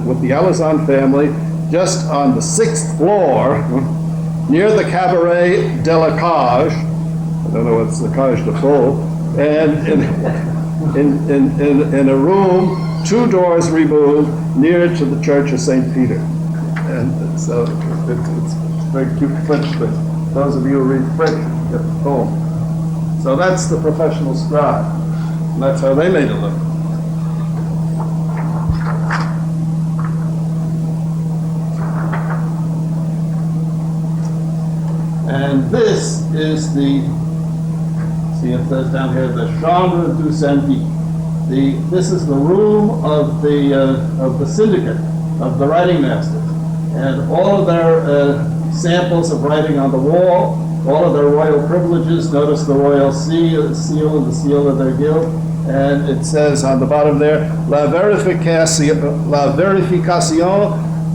with the Alazan family, just on the 6th floor, near the Cabaret de la Cage. I don't know what's the Cage de Faux, and in a room 2 doors removed, near to the Church of St. Peter. And so it's a very cute French thing. Those of you who read French get the poem. So that's the professional scribe. And that's how they made a living. And this is see it says down here, the Chambre du Syndic. This is the room of the syndicate, of the writing masters. And all of their samples of writing on the wall, all of their royal privileges. Notice the royal seal and the seal of their guild. And it says on the bottom there, la vérification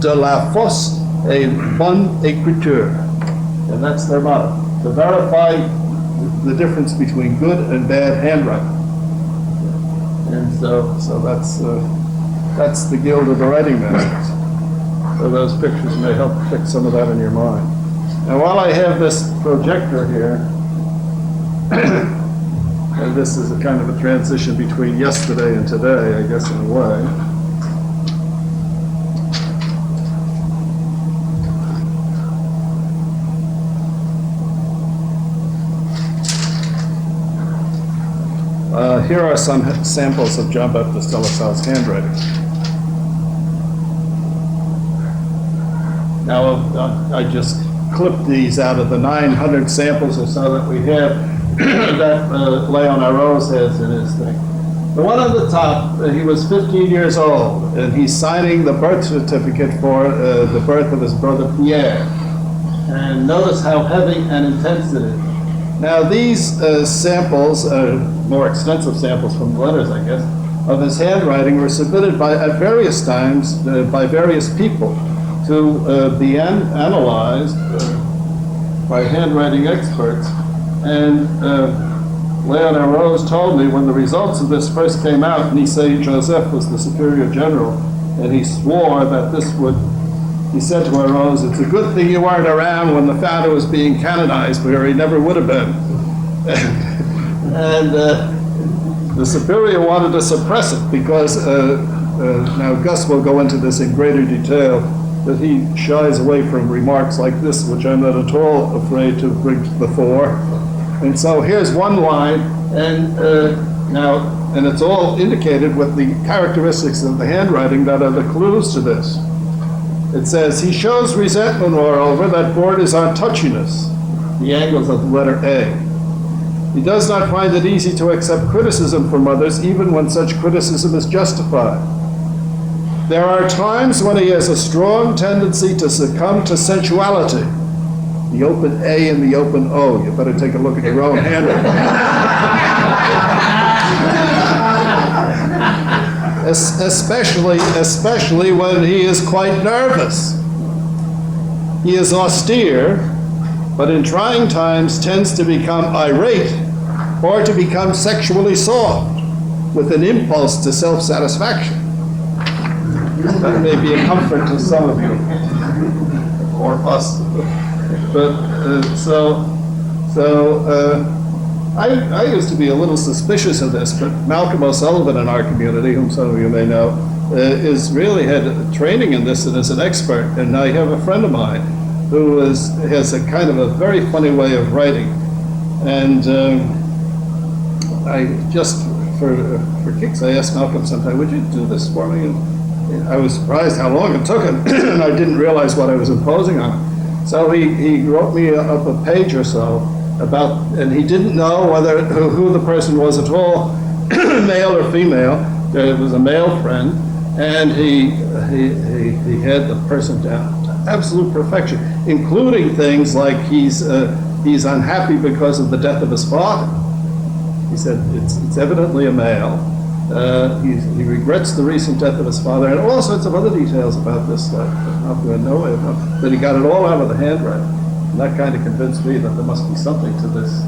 de la fausse et bonne écriture. And that's their motto, to verify the difference between good and bad handwriting. And so that's the Guild of the Writing Masters. So those pictures may help fix some of that in your mind. Now while I have this projector here, and this is a kind of a transition between yesterday and today, I guess in a way. Here are some samples of Jean-Baptiste de La Salle's handwriting. Now, I just clipped these out of the 900 samples or so that we have that Léon Arose has in his thing. The one on the top, he was 15 years old, and he's signing the birth certificate for the birth of his brother Pierre. And notice how heavy and intense it is. Now these samples, more extensive samples from the letters, I guess, of his handwriting were submitted at various times by various people to be analyzed by handwriting experts. And Léon Arose told me when the results of this first came out, Nisei Joseph was the superior general, and he swore that this would, he said to Arose, it's a good thing you weren't around when the founder was being canonized, or he never would have been. And the superior wanted to suppress it because, now Gus will go into this in greater detail, that he shies away from remarks like this, which I'm not at all afraid to bring to the fore. And so here's one line, and and it's all indicated with the characteristics of the handwriting that are the clues to this. It says, he shows resentment, moreover, that borders on touchiness, the angles of the letter A. He does not find it easy to accept criticism from others, even when such criticism is justified. There are times when he has a strong tendency to succumb to sensuality. The open A and the open O. You better take a look at your own handwriting. Especially when he is quite nervous. He is austere, but in trying times tends to become irate or to become sexually soft with an impulse to self-satisfaction. That may be a comfort to some of you, or us. But I used to be a little suspicious of this, but Malcolm O'Sullivan in our community, whom some of you may know, is really had training in this and is an expert. And I have a friend of mine who has a kind of a very funny way of writing. And I just, for kicks, I asked Malcolm sometime, would you do this for me? And I was surprised how long it took him, and I didn't realize what I was imposing on him. So he wrote me up a page or so about, and he didn't know who the person was at all, male or female. It was a male friend, and he had the person down to absolute perfection, including things like he's unhappy because of the death of his father. He said it's evidently a male. He regrets the recent death of his father, and all sorts of other details about this that I'm not going to know about. But he got it all out of the handwriting. And that kind of convinced me that there must be something to this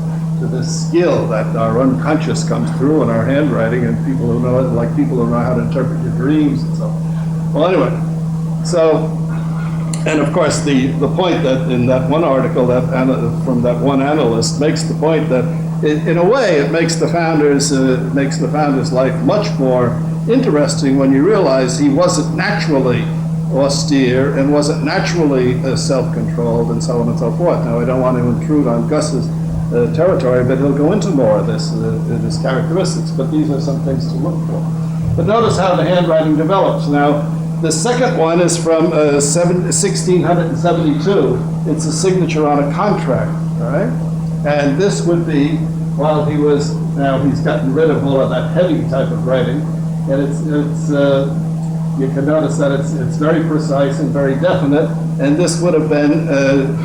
skill that our unconscious comes through in our handwriting, and people who know it, like people who know how to interpret your dreams and so on. Well, anyway, so, and of course the point that in that one article that from that one analyst makes the point that in a way it makes the founder's life much more interesting when you realize he wasn't naturally austere and wasn't naturally self-controlled and so on and so forth. Now, I don't want to intrude on Gus's territory, but he'll go into more of this, his characteristics, but these are some things to look for. But notice how the handwriting develops. Now, the second one is from 1672. It's a signature on a contract, all right? And this would be while he's gotten rid of all of that heavy type of writing, and it's you can notice that it's very precise and very definite, and this would have been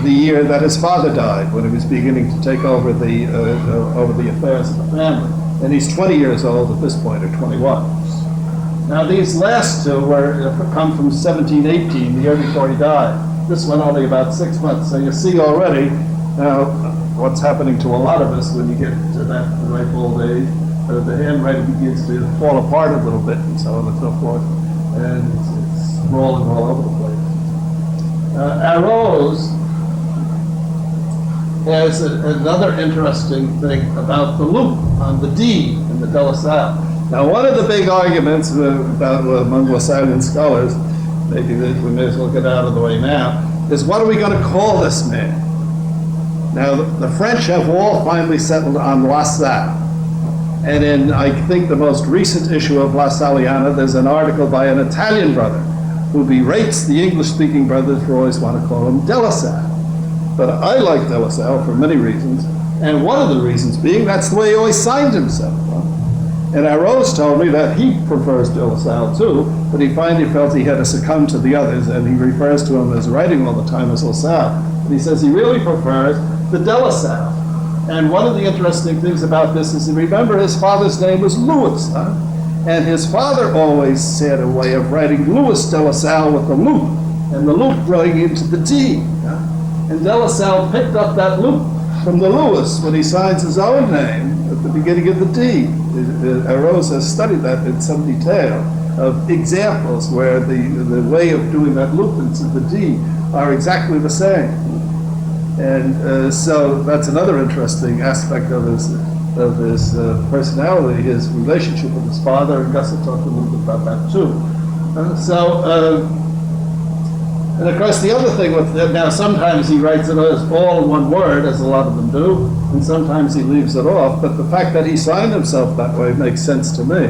the year that his father died, when he was beginning to take over the affairs of the family. And he's 20 years old at this point, or 21. Now these last two come from 1718, the year before he died. This one only about 6 months. So you see already what's happening to a lot of us when you get to that ripe old age. The handwriting begins to fall apart a little bit and so on and so forth. And it's rolling all over the place. Arose has another interesting thing about the loop on the D in the De La Salle. Now, one of the big arguments among Lasallian scholars, maybe we may as well get out of the way now, is what are we going to call this man? Now, the French have all finally settled on La Salle. And in, I think, the most recent issue of Lasalliana, there's an article by an Italian brother who berates the English-speaking brothers who always want to call him De La Salle. But I like De La Salle for many reasons, and one of the reasons being that's the way he always signed himself. And Arose told me that he prefers De La Salle too, but he finally felt he had to succumb to the others, and he refers to him as writing all the time as La Salle. And he says he really prefers the De La Salle. And one of the interesting things about this is, remember, his father's name was Louis, and his father always had a way of writing Louis De La Salle with the loop, and the loop running into the D. And De La Salle picked up that loop from the Louis when he signs his own name at the beginning of the D. Arose has studied that in some detail of examples where the way of doing that loop into the D are exactly the same. And so that's another interesting aspect of his personality, his relationship with his father, and Gus will talk a little bit about that too. And of course the other thing with now sometimes he writes it as all in one word, as a lot of them do, and sometimes he leaves it off, but the fact that he signed himself that way makes sense to me.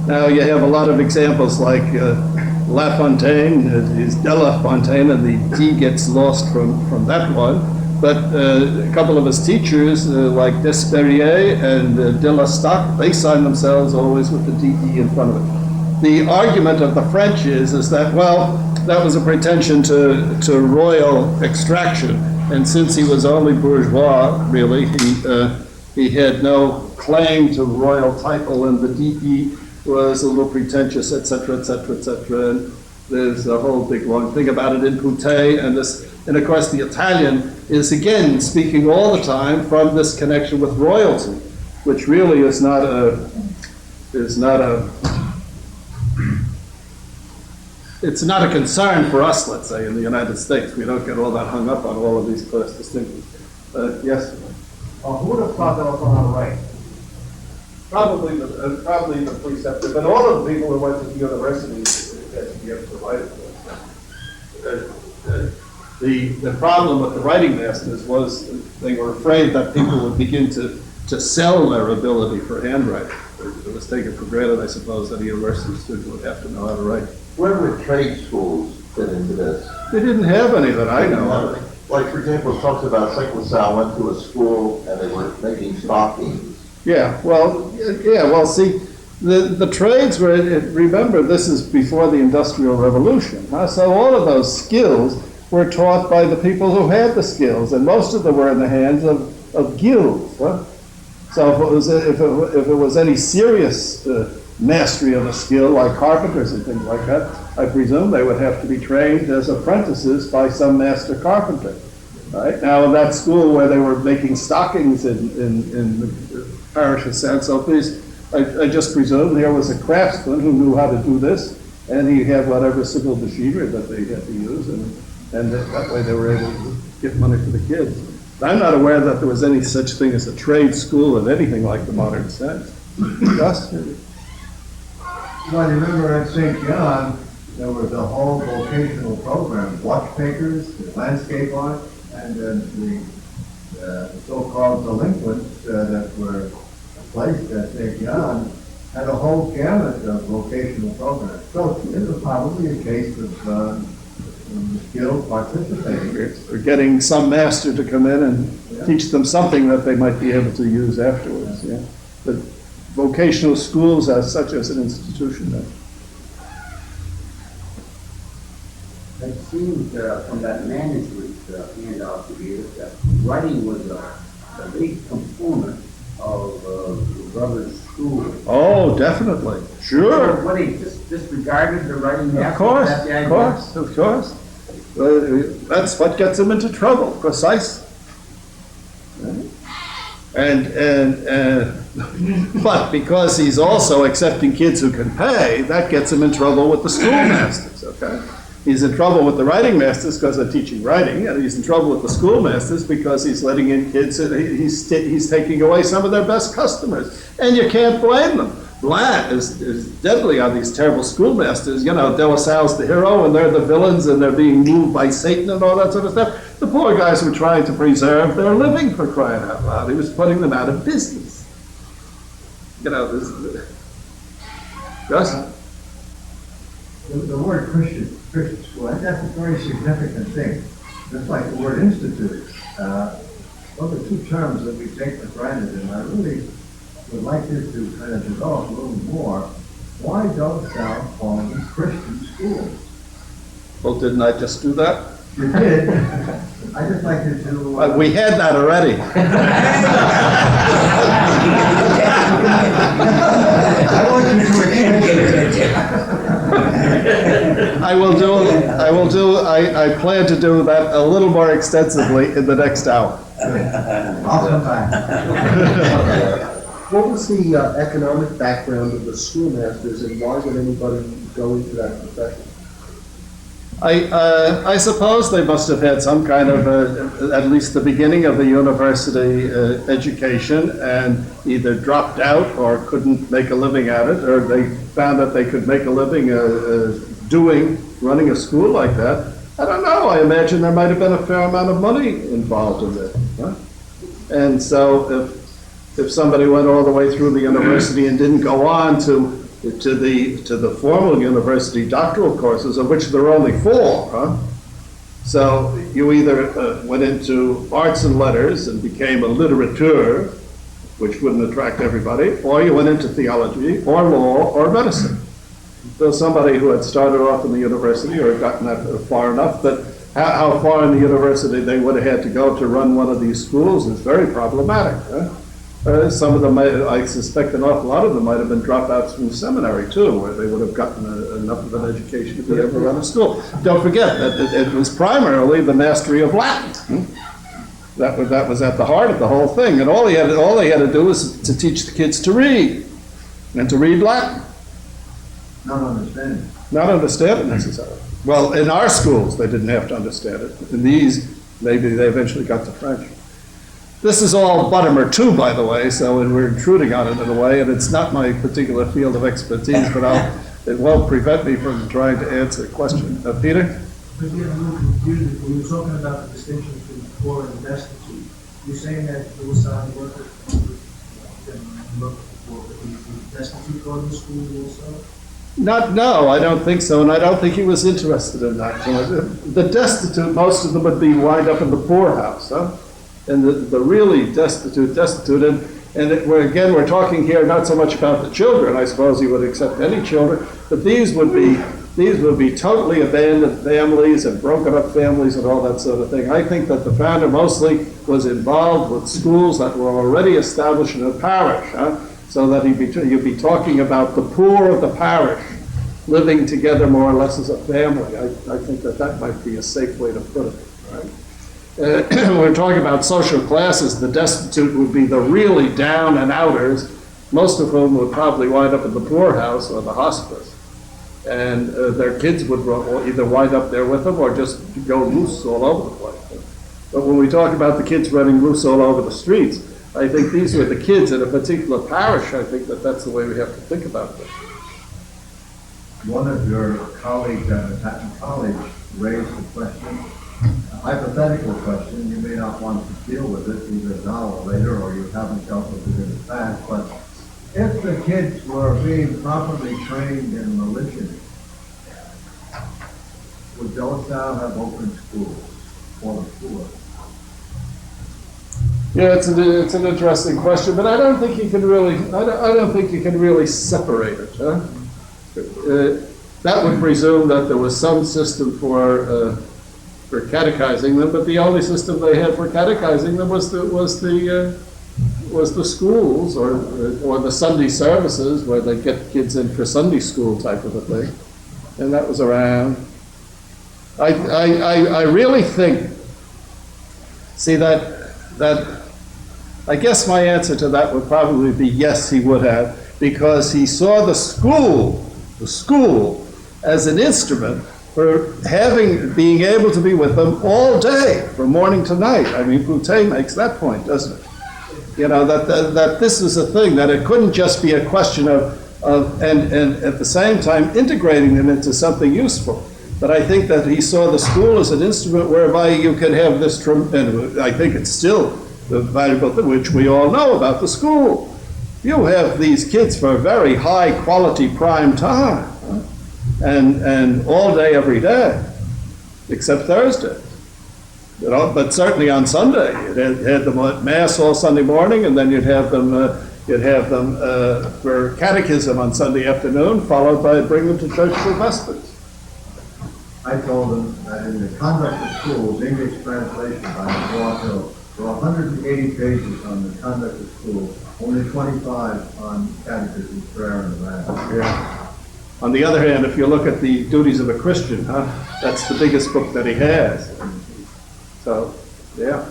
Now you have a lot of examples like La Fontaine is De La Fontaine, and the D gets lost from that one. But a couple of his teachers, like Desperrier and de la Stock, they sign themselves always with the DE in front of it. The argument of the French is that, well, that was a pretension to royal extraction, and since he was only bourgeois, really, he had no claim to royal title, and the DE was a little pretentious, etc., etc., etc. And there's a whole big long thing about it in Poutet, and of course the Italian is again speaking all the time from this connection with royalty, which really is not a it's not a concern for us, let's say, in the United States. We don't get all that hung up on all of these class distinctions. Yes? Who would have thought that was on the right? Probably the preceptor, but all of the people who went to the university had to be able to write it. The problem with the writing masters was they were afraid that people would begin to sell their ability for handwriting. It was taken for granted, I suppose, that a university student would have to know how to write. Where would trade schools fit into this? They didn't have any that I know of. Like, for example, it talks about it's like LaSalle went to a school and they were making stockings. Yeah, well, see, the trades were, remember, this is before the Industrial Revolution, huh? So all of those skills were taught by the people who had the skills, and most of them were in the hands of guilds, huh? So if it was any serious mastery of a skill, like carpenters and things like that, I presume they would have to be trained as apprentices by some master carpenter. Right? Now, in that school where they were making stockings in the parish of Saint-Sulpice, I just presume there was a craftsman who knew how to do this, and he had whatever civil machinery that they had to use, and that way they were able to get money for the kids. I'm not aware that there was any such thing as a trade school in anything like the modern sense. Gus? Well, I remember at St. John, there was a whole vocational program, watchmakers, landscape art, and then the so-called delinquents that were placed at St. John had a whole gamut of vocational programs. So it was probably a case of skilled participating. Or getting some master to come in and teach them something that they might be able to use afterwards. Yeah. But vocational schools as such as an institution. It seems from that management handout to you that writing was a big component of the brothers' school. Oh, definitely. Sure. What, they just disregarded the writing? Of course, of course. That's what gets them into trouble, precisely. But because he's also accepting kids who can pay, that gets him in trouble with the schoolmasters, okay? He's in trouble with the writing masters because they're teaching writing, and he's in trouble with the schoolmasters because he's letting in kids, and he's taking away some of their best customers. And you can't blame them. Blat is deadly on these terrible schoolmasters. You know, De La Salle's the hero, and they're the villains, and they're being moved by Satan and all that sort of stuff. The poor guys were trying to preserve their living, for crying out loud. He was putting them out of business. You know, Gus? The word Christian school, I think that's a very significant thing. Just like the word institute. Those are two terms that we take for granted, and I really would like this to kind of develop a little more. Why don't South call them Christian schools? Well, didn't I just do that? You did. I just like to. We had that already. I want you to explain. I plan to do that a little more extensively in the next hour. Awesome time. What was the economic background of the schoolmasters, and why would anybody go into that profession? I suppose they must have had some kind of, at least the beginning of a university education, and either dropped out or couldn't make a living at it, or they found that they could make a living running a school like that. I don't know. I imagine there might have been a fair amount of money involved in it. Huh? And so if somebody went all the way through the university and didn't go on to the formal university doctoral courses, of which there are only 4, huh? So you either went into arts and letters and became a litterateur, which wouldn't attract everybody, or you went into theology, or law, or medicine. So somebody who had started off in the university or gotten that far enough, but how far in the university they would have had to go to run one of these schools is very problematic. Some of them, I suspect an awful lot of them might have been dropouts from seminary too, where they would have gotten enough of an education to be able to run a school. Don't forget that it was primarily the mastery of Latin. That was at the heart of the whole thing, and all he had to do was to teach the kids to read, and to read Latin. Not understanding. Not understand it necessarily. Well, in our schools, they didn't have to understand it. In these, maybe they eventually got to French. This is all Buttimer too, by the way, so we're intruding on it in a way, and it's not my particular field of expertise, but it won't prevent me from trying to answer the question. Peter? Because we have a little confusion. When you were talking about the distinction between the poor and the destitute, you're saying that the Lasallian workers can look for the destitute go to school also? No, I don't think so, and I don't think he was interested in that. The destitute, most of them would be wind up in the poorhouse, and the really destitute, and we're talking here not so much about the children. I suppose he would accept any children, but these would be totally abandoned families and broken up families and all that sort of thing. I think that the founder mostly was involved with schools that were already established in a parish, so that you'd be talking about the poor of the parish living together more or less as a family. I think that might be a safe way to put it. Right? We're talking about social classes. The destitute would be the really down and outers, most of whom would probably wind up in the poorhouse or the hospice. And their kids would either wind up there with them or just go loose all over the place. But when we talk about the kids running loose all over the streets, I think these were the kids in a particular parish. I think that's the way we have to think about this. One of your colleagues at Patton College raised a question, a hypothetical question. You may not want to deal with it either now or later, or you haven't dealt with it in the past, but if the kids were being properly trained in religion, would Dolestown have open schools for the poor? Yeah, it's an interesting question, but I don't think you can really separate it. That would presume that there was some system for catechizing them, but the only system they had for catechizing them was the schools or the Sunday services where they get kids in for Sunday school type of a thing, and that was around. I really think. See that. I guess my answer to that would probably be yes, he would have, because he saw the school as an instrument for being able to be with them all day, from morning to night. I mean, Boutte makes that point, doesn't it? You know, that this is a thing, that it couldn't just be a question of and at the same time integrating them into something useful. But I think that he saw the school as an instrument whereby you could have this, and I think it's still the valuable thing, which we all know about the school. You have these kids for a very high quality prime time, and all day, every day, except Thursday. You know, but certainly on Sunday, you had them at Mass all Sunday morning, and then you'd have them for catechism on Sunday afternoon, followed by bring them to church for Vespers. I told them that in the Conduct of Schools, English translation by Moraga, there are 180 pages on the Conduct of Schools, only 25 on catechism, prayer, and mass. Yeah. On the other hand, if you look at the Duties of a Christian, that's the biggest book that he has. So, yeah.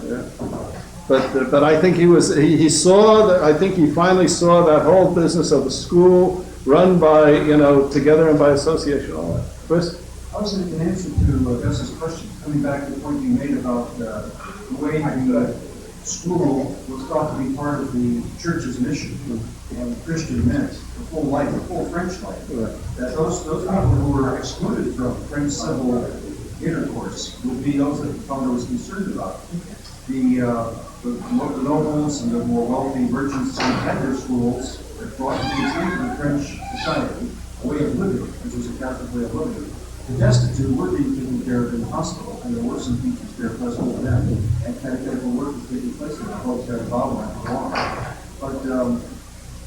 But I think he saw that. I think he finally saw that whole business of the school run by, together and by association. All that. Chris? I was in answer to Gus's question, coming back to the point you made about the way the school was thought to be part of the church's mission and Christian meant the full life, the full French life. Right. That those people who were excluded from French civil intercourse would be those that the founder was concerned about. The nobles and the more wealthy merchants who had their schools that brought to the attention of French society a way of living, which was a Catholic way of living. The destitute were being taken care of in the hospital, and there were some teachers there present with them, and catechetical work was taking place there. Folks had a bottleneck for long. But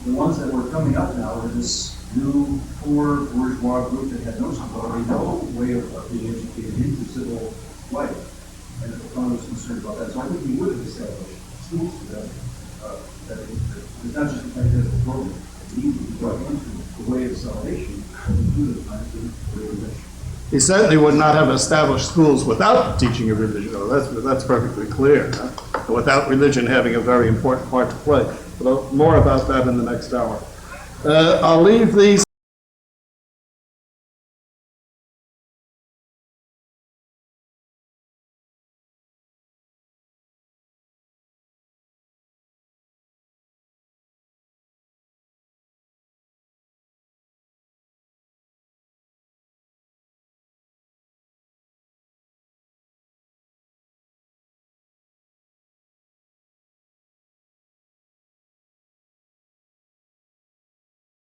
the ones that were coming up now were this new poor bourgeois group that had no stability, no way of being educated into civil life. And the proponent was concerned about that. So I think we would have established schools for them. It's not just a catechetical program. It needs to be brought into the way of salvation, including the time to the way of mission. He certainly would not have established schools without teaching of religion. Oh, that's perfectly clear. Without religion having a very important part to play. But more about that in the next hour. I'll leave these